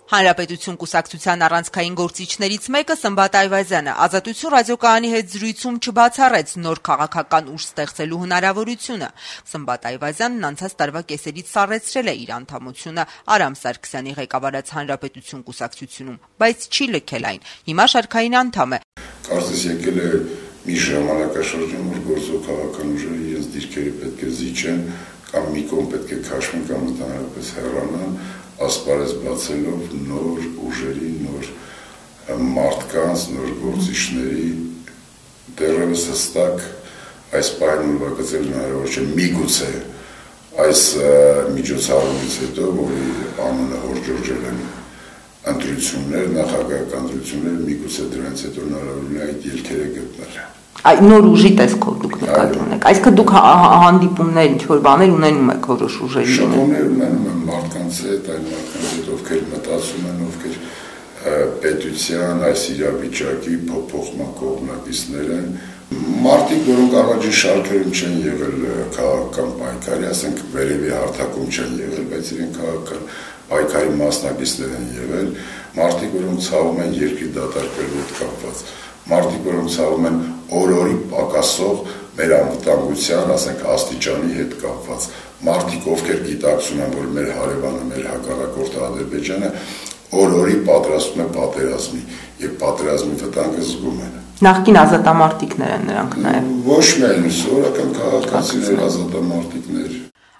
Հանրապետություն կուսակցության առանցքային գործիչներից մեկը Սմբատ Այվազյանը Ազատություն ռադիոկայանի հետ զրույցում չբացառեց նոր քաղաքական ուժ ստեղծելու հնարավորությունը։ Սմբատ Այվազյանն անցած տարվա կեսերից սառեցրել է իր անդամությունը Արամ Սարգսյանի ղեկավարած Հանրապետություն կուսակցությունում, բայց չի լքել այն։ Հիմա շարքային անդամ է։ Կարծես եկել է մի ժամանակաշրջան, որ գործող քաղաքական ուժերը իրենց դիրքերը պետք է զիջեն, կամ մի կողմ պետք է քաշվեն, կամ ընդհանրապես հեռանան, ասպարեզ բացելով նոր ուժերի, նոր մարդկանց, նոր գործիչների, դեռևս հստակ այս պահին ուրվագծել հնարավոր չէ, միգուցե այս միջոցառումից հետո, որի անունը հորժորջել են ընտրություններ, նախագահական ընտրություններ, միգուցե դրանից հետո հնարավոր է այդ ելքերը գտնել։ Նոր ուժի տեսքով դուք նկատի ունեք, այսինքն դուք հանդիպումներ, ինչ-որ բաներ ունենում եք որոշ ուժերի։ Շփումներ ունենում եմ մարդկանց հետ, այն մարդկանց հետ, ովքեր մտածում են, ովքեր պետության այս իրավիճակի փոփոխման կողմնակիցներ են, մարդիկ, որոնք առաջին շարքերում չեն եղել քաղաքական պայքարի, ասենք վերևի հարթակում չեն եղել, բայց իրենք քաղաքական պայքարի մասնակիցներ են եղել, մարդիկ, որոնք ցավում են երկրի դատարկելու հետ կապված, մարդիկ, որոնք ցավում են օր-օրի պակասող մեր անվտանգության, ասենք աստիճանի հետ կապված, մարդիկ, ովքեր գիտակցում են, որ մեր հարևանը, մեր հակառակորդը Ադրբեջանը օր-օրի պատրաստում է պատերազմի եւ պատերազմի վտանգը զգում են։ Նախկին ազատամարտիկներ են նրանք նաեւ։ Ոչ միայն սովորական քաղաքացիներ, ազատամարտիկներ։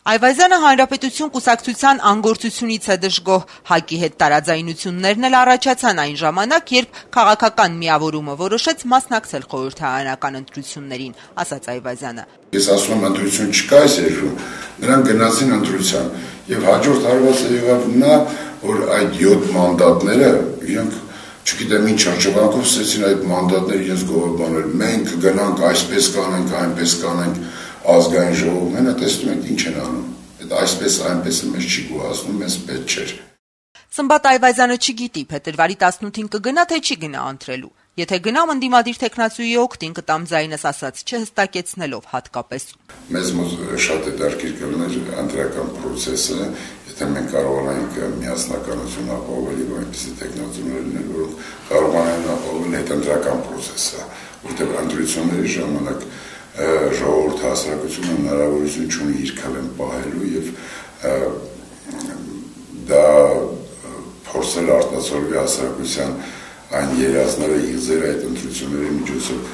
Այվազյանը Հանրապետություն կուսակցության անգործությունից է դժգոհ, ՀԱԿ-ի հետ տարաձայնություններն էլ առաջացան այն ժամանակ, երբ քաղաքական միավորումը որոշեց մասնակցել խորհրդարանական ընտրություններին, ասաց Այվազյանը։ Ես ասում եմ, ընտրություն չկա այս երկրում, նրանք գնացին ընտրության եւ հաջորդ հարվածը եղավ նա, որ այդ 7 մանդատները իրենք չգիտեմ ինչ արժեվանքով ստացին այդ մանդատները իրենց գովաբանել։ Մենք գնանք այսպես կանենք, այնպես կանենք, ազգային ժողովում, հենա տեսնում եք ինչ են անում։ Այդ այսպես այնպես մեզ չի գոհացնում, մեզ պետք չէր։ Սմբատ Այվազյանը չգիտի փետրվարի 18-ին կգնա թե չի գնա ընտրելու։ Եթե գնամ ընդդիմադիր տեխնացուի օգտին կտամ ձայնս, ասաց, չհստակեցնելով հատկապես։ Մեզ մոտ շատ է դարքիր կլներ ընտրական process-ը, եթե մենք կարողանանք միասնականություն ապահովել եւ այնպիսի տեխնացուներ լինել, որոնք կարողանան ապահովել հետընտրական process-ը, որտեղ ընտրությունների ժամանակ ժողովուրդ հասարակությունը հնարավորություն չունի իր քալեն պահելու եւ դա փորձել արտացոլվի հասարակության այն երազները իղձեր այդ ընտրությունների միջոցով